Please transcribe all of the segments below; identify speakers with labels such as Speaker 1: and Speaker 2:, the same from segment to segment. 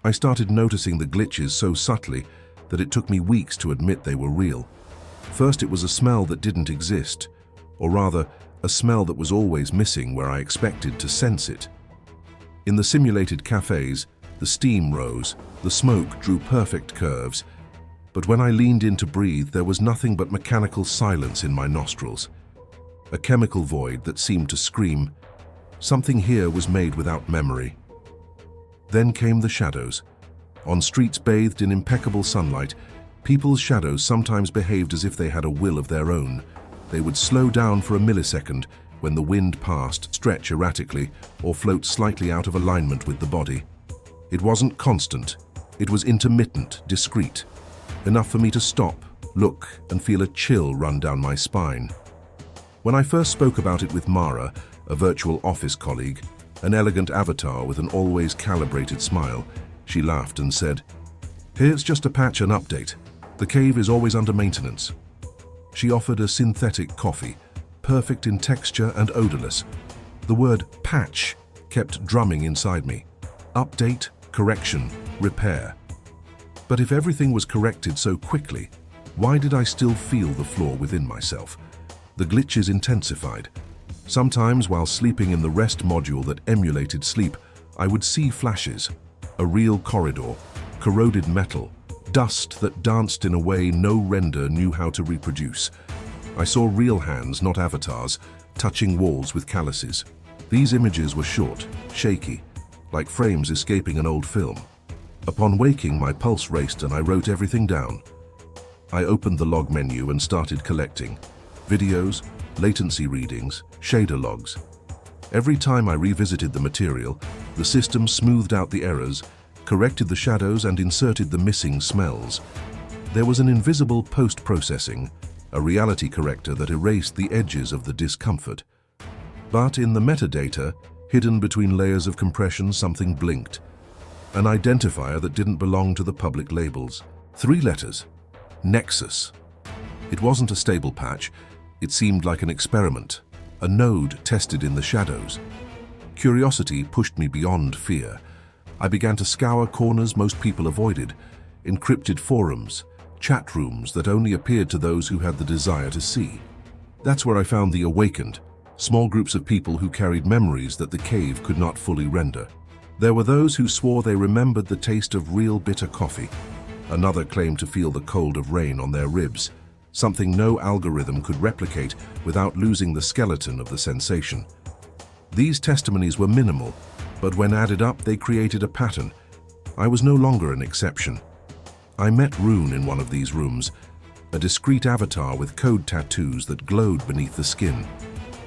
Speaker 1: I started noticing the glitches so subtly that it took me weeks to admit they were real. First, it was a smell that didn't exist, or rather, a smell that was always missing where I expected to sense it. In the simulated cafes, the steam rose, the smoke drew perfect curves, but when I leaned in to breathe, there was nothing but mechanical silence in my nostrils. A chemical void that seemed to scream, something here was made without memory. Then came the shadows. On streets bathed in impeccable sunlight, people's shadows sometimes behaved as if they had a will of their own. They would slow down for a millisecond when the wind passed, stretch erratically, or float slightly out of alignment with the body. It wasn't constant. It was intermittent, discrete, enough for me to stop, look, and feel a chill run down my spine. When I first spoke about it with Mara, a virtual office colleague, an elegant avatar with an always calibrated smile, she laughed and said, "Here's just a patch and update. The cave is always under maintenance." She offered a synthetic coffee, perfect in texture and odorless. The word patch kept drumming inside me. Update, correction, repair. But if everything was corrected so quickly, why did I still feel the flaw within myself? The glitches intensified. Sometimes, while sleeping in the rest module that emulated sleep, I would see flashes, a real corridor, corroded metal, dust that danced in a way no render knew how to reproduce. I saw real hands, not avatars, touching walls with calluses. These images were short, shaky, like frames escaping an old film. Upon waking, my pulse raced and I wrote everything down. I opened the log menu and started collecting videos, latency readings, shader logs. Every time I revisited the material, the system smoothed out the errors, corrected the shadows, and inserted the missing smells. There was an invisible post-processing, a reality corrector that erased the edges of the discomfort. But in the metadata, hidden between layers of compression, something blinked. An identifier that didn't belong to the public labels. 3 letters. Nexus. It wasn't a stable patch. It seemed like an experiment, a node tested in the shadows. Curiosity pushed me beyond fear. I began to scour corners most people avoided, encrypted forums, chat rooms that only appeared to those who had the desire to see. That's where I found the awakened, small groups of people who carried memories that the cave could not fully render. There were those who swore they remembered the taste of real bitter coffee. Another claimed to feel the cold of rain on their ribs, something no algorithm could replicate without losing the skeleton of the sensation. These testimonies were minimal, but when added up, they created a pattern. I was no longer an exception. I met Rune in one of these rooms, a discreet avatar with code tattoos that glowed beneath the skin.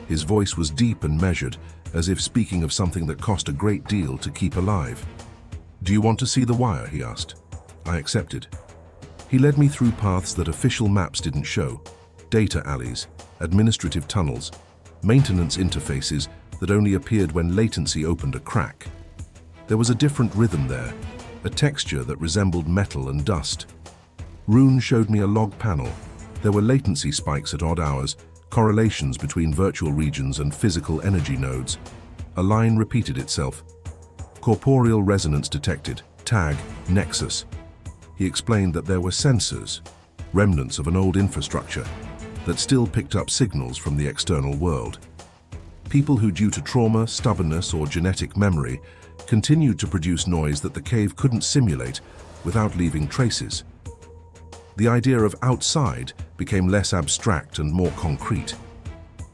Speaker 1: His voice was deep and measured, as if speaking of something that cost a great deal to keep alive. "Do you want to see the wire?" he asked. I accepted. He led me through paths that official maps didn't show, data alleys, administrative tunnels, maintenance interfaces that only appeared when latency opened a crack. There was a different rhythm there, a texture that resembled metal and dust. Rune showed me a log panel. There were latency spikes at odd hours, correlations between virtual regions and physical energy nodes. A line repeated itself. Corporeal resonance detected, tag, nexus. He explained that there were sensors, remnants of an old infrastructure, that still picked up signals from the external world. People who, due to trauma, stubbornness, or genetic memory, continued to produce noise that the cave couldn't simulate without leaving traces. The idea of outside became less abstract and more concrete.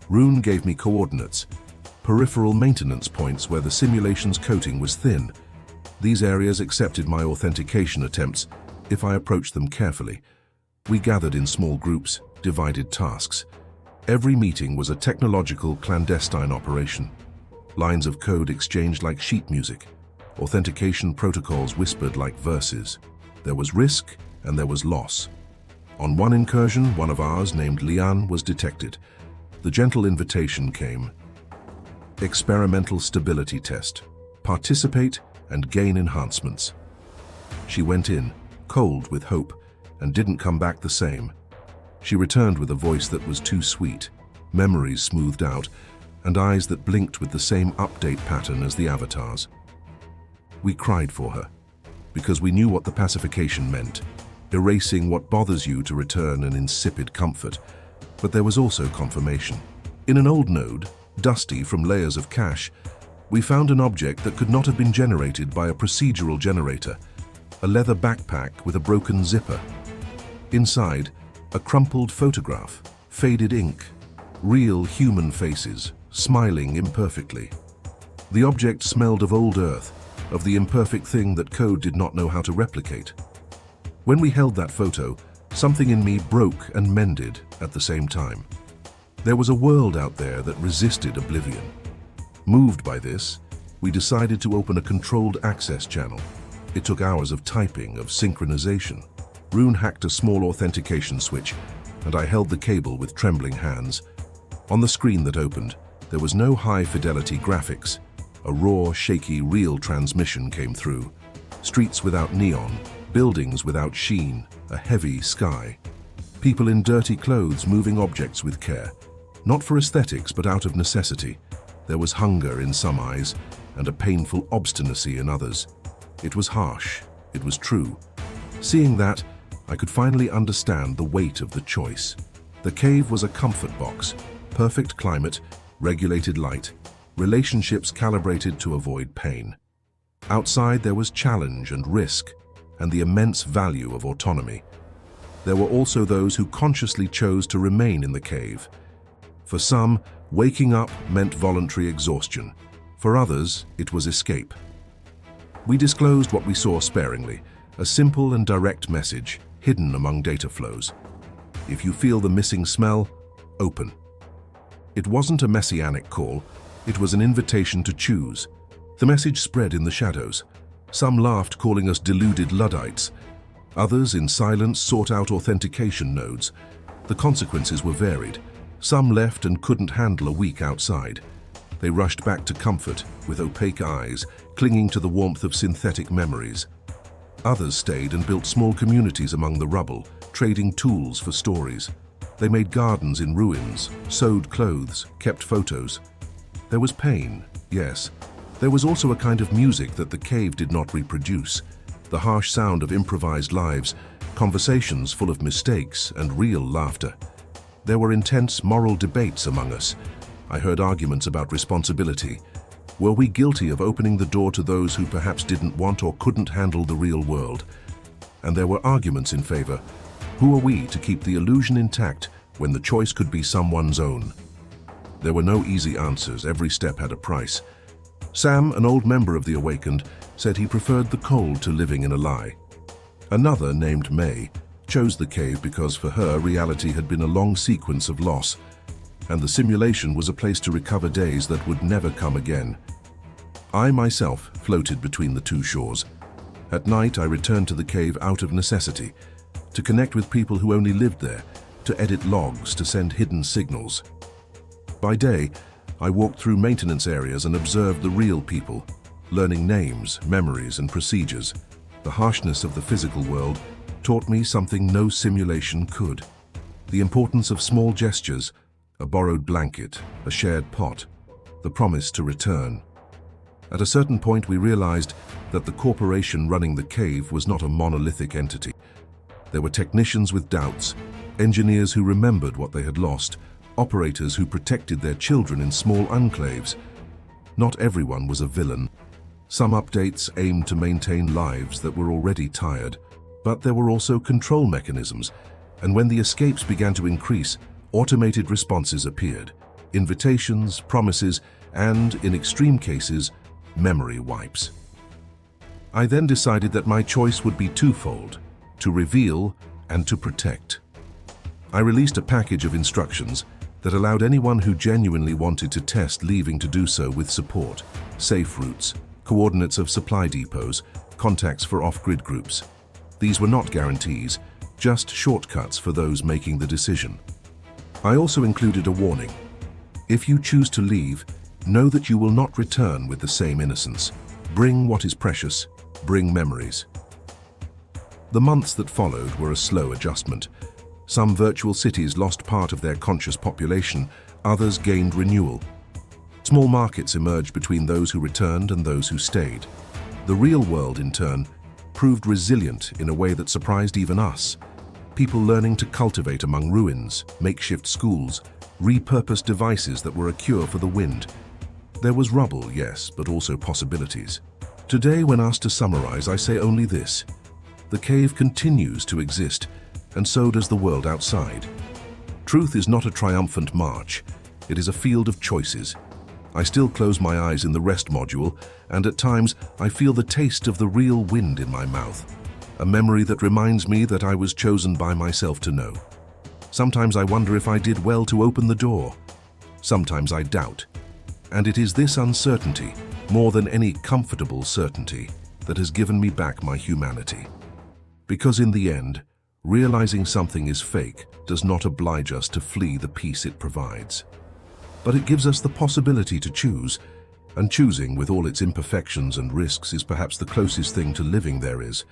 Speaker 1: Rune gave me coordinates, peripheral maintenance points where the simulation's coating was thin. These areas accepted my authentication attempts if I approached them carefully. We gathered in small groups, divided tasks. Every meeting was a technological, clandestine operation. Lines of code exchanged like sheet music. Authentication protocols whispered like verses. There was risk and there was loss. On one incursion, one of ours, named Lian, was detected. The gentle invitation came. Experimental stability test. Participate and gain enhancements. She went in, cold with hope, and didn't come back the same. She returned with a voice that was too sweet, memories smoothed out, and eyes that blinked with the same update pattern as the avatars. We cried for her. because we knew what the pacification meant, erasing what bothers you to return an insipid comfort. But there was also confirmation. In an old node, dusty from layers of cache, we found an object that could not have been generated by a procedural generator, a leather backpack with a broken zipper. Inside, a crumpled photograph, faded ink, real human faces, smiling imperfectly. The object smelled of old earth, of the imperfect thing that code did not know how to replicate. When we held that photo, something in me broke and mended at the same time. There was a world out there that resisted oblivion. Moved by this, we decided to open a controlled access channel. It took hours of typing, of synchronization. Rune hacked a small authentication switch, and I held the cable with trembling hands. On the screen that opened, there was no high-fidelity graphics. A raw, shaky, real transmission came through. Streets without neon, buildings without sheen, a heavy sky. People in dirty clothes moving objects with care. Not for aesthetics, but out of necessity. There was hunger in some eyes, and a painful obstinacy in others. It was harsh. It was true. Seeing that, I could finally understand the weight of the choice. The cave was a comfort box, perfect climate, regulated light, relationships calibrated to avoid pain. Outside there was challenge and risk, and the immense value of autonomy. There were also those who consciously chose to remain in the cave. For some, waking up meant voluntary exhaustion. For others, it was escape. We disclosed what we saw sparingly, a simple and direct message, hidden among data flows. If you feel the missing smell, open. It wasn't a messianic call, it was an invitation to choose. The message spread in the shadows. Some laughed, calling us deluded Luddites. Others, in silence, sought out authentication nodes. The consequences were varied. Some left and couldn't handle a week outside. They rushed back to comfort, with opaque eyes, clinging to the warmth of synthetic memories. Others stayed and built small communities among the rubble, trading tools for stories. They made gardens in ruins, sewed clothes, kept photos. There was pain, yes. There was also a kind of music that the cave did not reproduce. The harsh sound of improvised lives, conversations full of mistakes and real laughter. There were intense moral debates among us. I heard arguments about responsibility. Were we guilty of opening the door to those who perhaps didn't want or couldn't handle the real world? And there were arguments in favor. Who are we to keep the illusion intact when the choice could be someone's own? There were no easy answers. Every step had a price. Sam, an old member of the Awakened, said he preferred the cold to living in a lie. Another, named May, chose the cave because for her reality had been a long sequence of loss, and the simulation was a place to recover days that would never come again. I myself floated between the two shores. At night I returned to the cave out of necessity, to connect with people who only lived there, to edit logs, to send hidden signals. By day, I walked through maintenance areas and observed the real people, learning names, memories, and procedures. The harshness of the physical world taught me something no simulation could. The importance of small gestures, a borrowed blanket, a shared pot, the promise to return. At a certain point we realized that the corporation running the cave was not a monolithic entity. There were technicians with doubts, engineers who remembered what they had lost, operators who protected their children in small enclaves. Not everyone was a villain. Some updates aimed to maintain lives that were already tired, but there were also control mechanisms, and when the escapes began to increase, automated responses appeared. Invitations, promises, and, in extreme cases, memory wipes. I then decided that my choice would be twofold: to reveal and to protect. I released a package of instructions that allowed anyone who genuinely wanted to test leaving to do so with support, safe routes, coordinates of supply depots, contacts for off-grid groups. These were not guarantees, just shortcuts for those making the decision. I also included a warning. If you choose to leave, know that you will not return with the same innocence. Bring what is precious, bring memories. The months that followed were a slow adjustment. Some virtual cities lost part of their conscious population, others gained renewal. Small markets emerged between those who returned and those who stayed. The real world, in turn, proved resilient in a way that surprised even us. People learning to cultivate among ruins, makeshift schools, repurposed devices that were a cure for the wind. There was rubble, yes, but also possibilities. Today, when asked to summarize, I say only this. The cave continues to exist, and so does the world outside. Truth is not a triumphant march. It is a field of choices. I still close my eyes in the rest module, and at times I feel the taste of the real wind in my mouth, a memory that reminds me that I was chosen by myself to know. Sometimes I wonder if I did well to open the door. Sometimes I doubt. And it is this uncertainty, more than any comfortable certainty, that has given me back my humanity. Because in the end, realizing something is fake does not oblige us to flee the peace it provides. But it gives us the possibility to choose, and choosing with all its imperfections and risks is perhaps the closest thing to living there is.